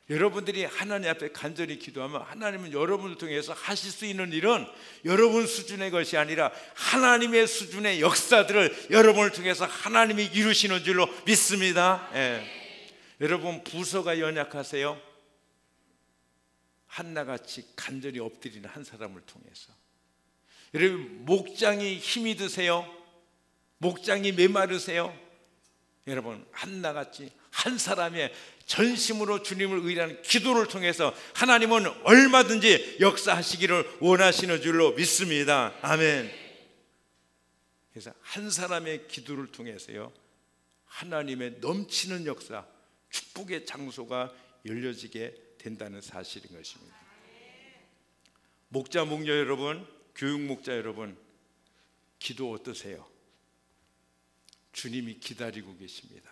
여러분들이 하나님 앞에 간절히 기도하면 하나님은 여러분을 통해서 하실 수 있는 일은 여러분 수준의 것이 아니라 하나님의 수준의 역사들을 여러분을 통해서 하나님이 이루시는 줄로 믿습니다. 여러분, 부서가 연약하세요? 한나같이 간절히 엎드리는 한 사람을 통해서. 여러분, 목장이 힘이 드세요? 목장이 메마르세요? 여러분, 한나같이 한 사람의 전심으로 주님을 의뢰하는 기도를 통해서 하나님은 얼마든지 역사하시기를 원하시는 줄로 믿습니다. 아멘. 그래서 한 사람의 기도를 통해서요, 하나님의 넘치는 역사, 축복의 장소가 열려지게 된다는 사실인 것입니다. 목자 목녀 여러분, 교육 목자 여러분, 기도 어떠세요? 주님이 기다리고 계십니다.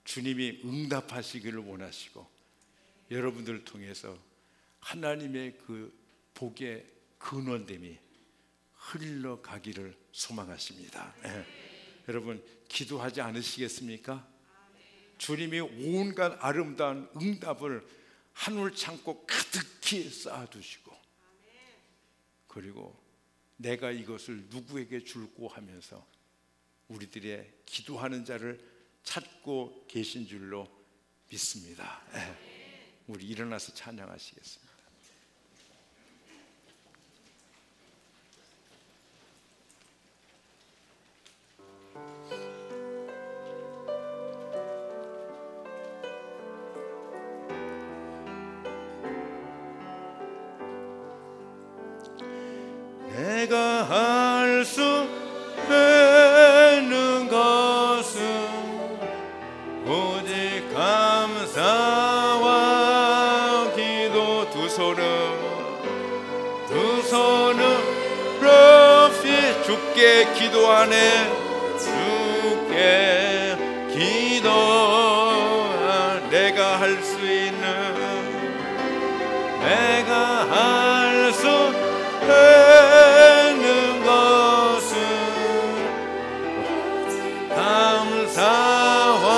주님이 응답하시기를 원하시고 여러분들을 통해서 하나님의 그 복의 근원됨이 흘러가기를 소망하십니다. 여러분, 기도하지 않으시겠습니까? 주님이 온갖 아름다운 응답을 한울 창고 가득히 쌓아두시고, 그리고 내가 이것을 누구에게 줄고 하면서 우리들의 기도하는 자를 찾고 계신 줄로 믿습니다. 우리 일어나서 찬양하시겠습니다. 내가 할 수 있는 것은 오직 감사와 기도. 두 손은 높이 주께 기도하네. 주께 기도하. 내가 할 수 있는, 내가 할 수 있는 것은 감사와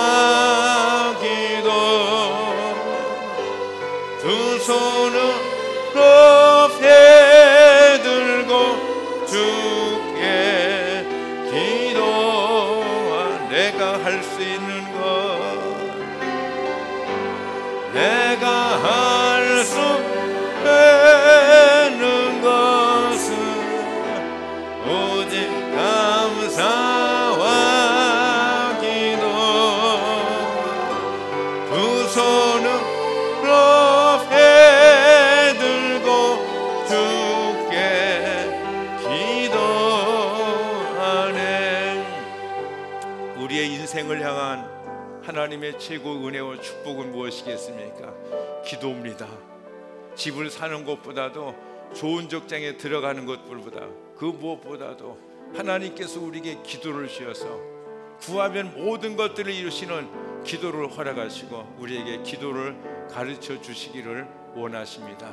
기도. 두 손을 높이 들고 주께 기도하. 내가 할 수 있는 것, 내가 할 수 있는 것은 오직 감사와 기도. 두 손을 높이 들고 주께 기도하네. 우리의 인생을 향한 하나님의 최고 은혜와 축복은 무엇이겠습니까? 기도입니다. 집을 사는 것보다도, 좋은 직장에 들어가는 것보다, 그 무엇보다도 하나님께서 우리에게 기도를 주셔서 구하면 모든 것들을 이루시는 기도를 허락하시고 우리에게 기도를 가르쳐 주시기를 원하십니다.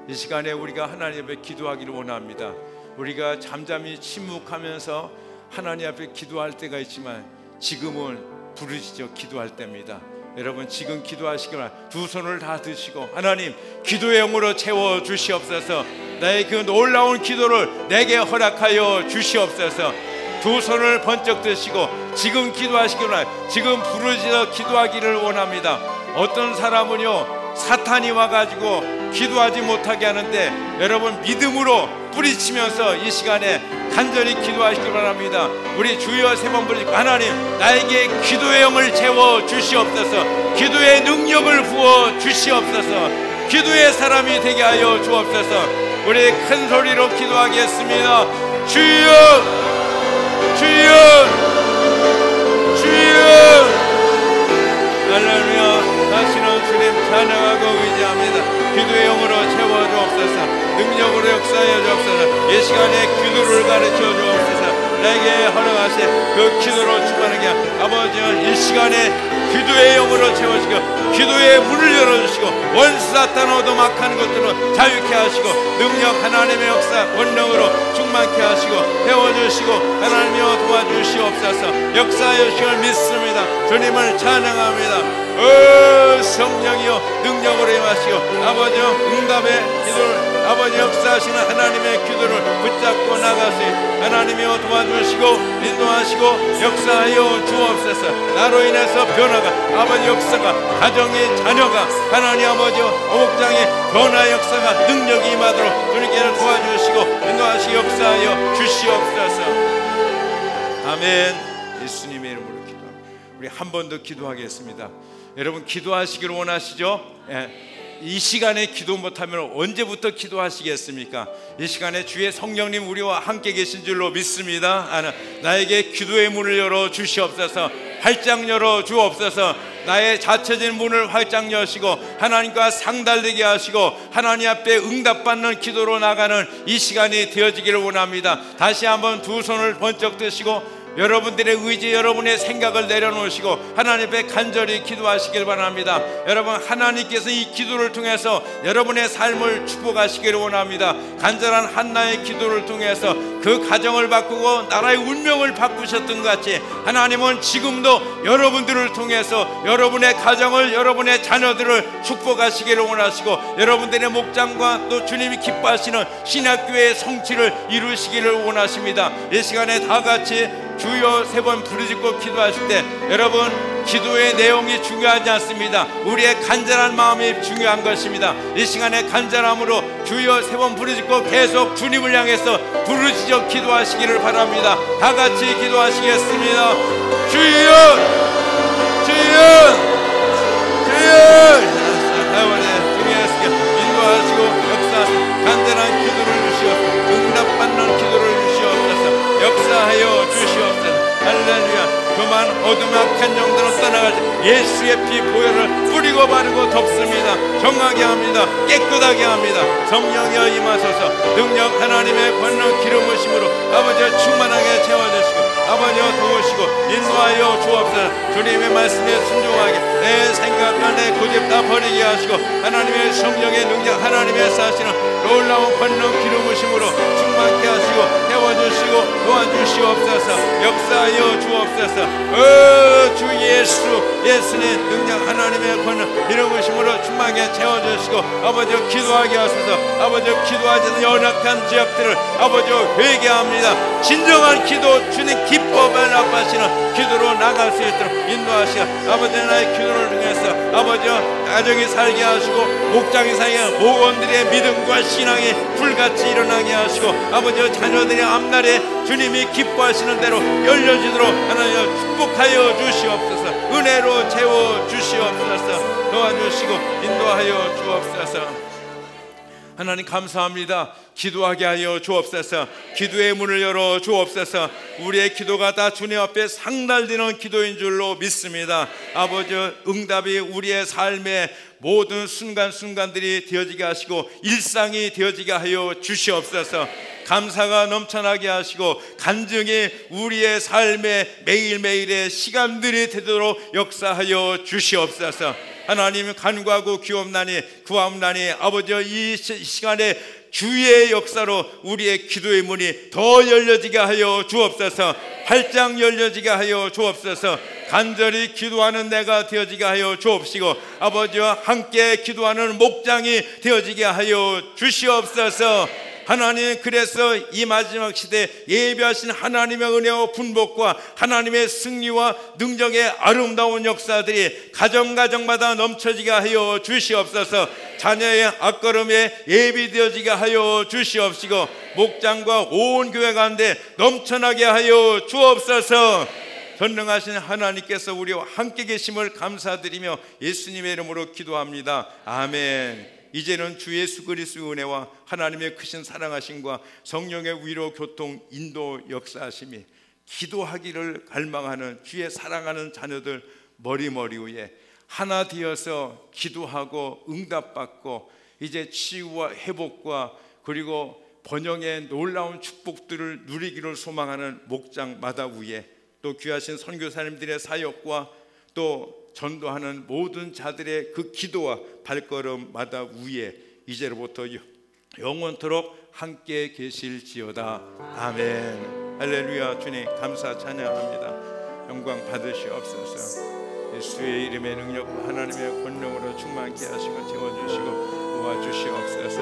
이 시간에 우리가 하나님 앞에 기도하기를 원합니다. 우리가 잠잠히 침묵하면서 하나님 앞에 기도할 때가 있지만 지금은 부르짖어 기도할 때입니다. 여러분, 지금 기도하시기 바랍니다. 두 손을 다 드시고, 하나님 기도의 영으로 채워 주시옵소서. 나의 그 놀라운 기도를 내게 허락하여 주시옵소서. 두 손을 번쩍 드시고 지금 기도하시기 바랍니다. 지금 부르짖어 기도하기를 원합니다. 어떤 사람은요, 사탄이 와가지고 기도하지 못하게 하는데, 여러분 믿음으로 뿌리치면서 이 시간에 간절히 기도하시기 바랍니다. 우리 주여 세 번 부르짖고, 하나님 나에게 기도의 영을 채워 주시옵소서. 기도의 능력을 부어 주시옵소서. 기도의 사람이 되게 하여 주옵소서. 우리 큰 소리로 기도하겠습니다. 주여, 주여, 주여. 할렐루야. 다시는 주님 찬양하고 의지합니다. 기도의 영으로 채워 주옵소서. 능력으로 역사하여 주옵소서. 이 시간에 기도를 가르쳐 주옵소서. 내게 허락하시 그 기도로 충만하게 아버지여, 이 시간에 기도의 영으로 채워주시고 기도의 문을 열어주시고 원수 사탄 얻어막하는 것들을 자유케 하시고 능력 하나님의 역사 권능으로 충만케 하시고 태워주시고 하나님이여 도와주시옵소서. 역사하여 주시길 믿습니다. 주님을 찬양합니다. 성령이여 능력으로 임하시고 아버지여 응답의 기도를, 아버지 역사하시는 하나님의 기도를 붙잡고 나가시고 하나님이여 도와주시고 인도하시고 역사하여 주옵소서. 나로 인해서 변화가, 아버지 역사가, 가정의 자녀가, 하나님 아버지여 어목장의 변화 역사가 능력이 임하도록 주님께서 도와주시고 인도하시고 역사하여 주시옵소서. 아멘. 예수님의 이름으로 기도합니다. 우리 한 번 더 기도하겠습니다. 여러분 기도하시기를 원하시죠? 이 시간에 기도 못하면 언제부터 기도하시겠습니까? 이 시간에 주의 성령님 우리와 함께 계신 줄로 믿습니다. 나에게 기도의 문을 열어 주시옵소서. 활짝 열어 주옵소서. 나의 닫혀진 문을 활짝 여시고 하나님과 상달되게 하시고 하나님 앞에 응답받는 기도로 나가는 이 시간이 되어지기를 원합니다. 다시 한번 두 손을 번쩍 드시고 여러분들의 의지, 여러분의 생각을 내려놓으시고 하나님 앞에 간절히 기도하시길 바랍니다. 여러분, 하나님께서 이 기도를 통해서 여러분의 삶을 축복하시기를 원합니다. 간절한 한나의 기도를 통해서 그 가정을 바꾸고 나라의 운명을 바꾸셨던 것 같이 하나님은 지금도 여러분들을 통해서 여러분의 가정을, 여러분의 자녀들을 축복하시기를 원하시고 여러분들의 목장과 또 주님이 기뻐하시는 신학교의 성취를 이루시기를 원하십니다. 이 시간에 다 같이 주여 세 번 부르짖고 기도하실 때 여러분, 기도의 내용이 중요하지 않습니다. 우리의 간절한 마음이 중요한 것입니다. 이 시간에 간절함으로 주여 세 번 부르짖고 계속 주님을 향해서 부르짖어 기도하시기를 바랍니다. 다 같이 기도하시겠습니다. 주여, 주여, 주여. 인도하시고 역사하시고 간절한 기도를 주시어 응답받는 기도를 위험한 어둠의 악한 영들은 떠나갈 때 예수의 피 보혈을 뿌리고 바르고 덮습니다. 정하게 합니다. 깨끗하게 합니다. 성령이여 임하소서. 능력 하나님의 권능 기름 부으심으로 아버지여 충만하게 채워주시고 아버지여 도우시고 인도하여 주옵소서. 주님의 말씀에 순종하게 내 생각과 내 고집 다 버리게 하시고 하나님의 성령의 능력 하나님의 사시는 놀라운 권능 기름 부으심으로 충만케 하시고 태워주시고 도와주시옵소서. 역사하여 주옵소서. 주 예수님 능력 하나님의 권능 기름 부으심으로 충만하게 채워주시고 아버지여 기도하게 하소서. 아버지여 기도하지 연약한 지역들을 아버지여 회개합니다. 진정한 기도 주님 기뻐만 아파하시는 기도로 나갈 수 있도록 인도하시고 아버지 나의 기도를 통해서 아버지여 가정이 살게 하시고 목장이 살게 하시고 목원들의 믿음과 신앙이 불같이 일어나게 하시고 아버지여 자녀들의 앞날에 주님이 기뻐하시는 대로 열려지도록 하나님 축복하여 주시옵소서. 은혜로 채워 주시옵소서. 도와주시고 인도하여 주옵소서. 하나님 감사합니다. 기도하게 하여 주옵소서. 기도의 문을 열어 주옵소서. 우리의 기도가 다 주님 앞에 상달되는 기도인 줄로 믿습니다. 아버지 응답이 우리의 삶의 모든 순간순간들이 되어지게 하시고 일상이 되어지게 하여 주시옵소서. 감사가 넘쳐나게 하시고 간증이 우리의 삶의 매일매일의 시간들이 되도록 역사하여 주시옵소서. 하나님 간구하고 구하옵나니 아버지여 이 시간에 주의 역사로 우리의 기도의 문이 더 열려지게 하여 주옵소서. 활짝 열려지게 하여 주옵소서. 간절히 기도하는 내가 되어지게 하여 주옵시고 아버지와 함께 기도하는 목장이 되어지게 하여 주시옵소서. 하나님 그래서 이 마지막 시대 예비하신 하나님의 은혜와 분복과 하나님의 승리와 능력의 아름다운 역사들이 가정가정마다 넘쳐지게 하여 주시옵소서. 자녀의 앞걸음에 예비되어지게 하여 주시옵시고 목장과 온 교회 가운데 넘쳐나게 하여 주옵소서. 전능하신 하나님께서 우리와 함께 계심을 감사드리며 예수님의 이름으로 기도합니다. 아멘. 이제는 주 예수 그리스도의 은혜와 하나님의 크신 사랑하심과 성령의 위로 교통 인도 역사하심이 기도하기를 갈망하는 주의 사랑하는 자녀들 머리머리 위에 하나 되어서 기도하고 응답받고 이제 치유와 회복과 그리고 번영의 놀라운 축복들을 누리기를 소망하는 목장마다 위에 또 귀하신 선교사님들의 사역과 또 전도하는 모든 자들의 그 기도와 발걸음마다 위에 이제로부터 영원토록 함께 계실지어다. 아멘. 할렐루야. 주님 감사 찬양합니다. 영광 받으시옵소서. 예수의 이름의 능력과 하나님의 권능으로 충만케 하시고 채워주시고 도와주시옵소서.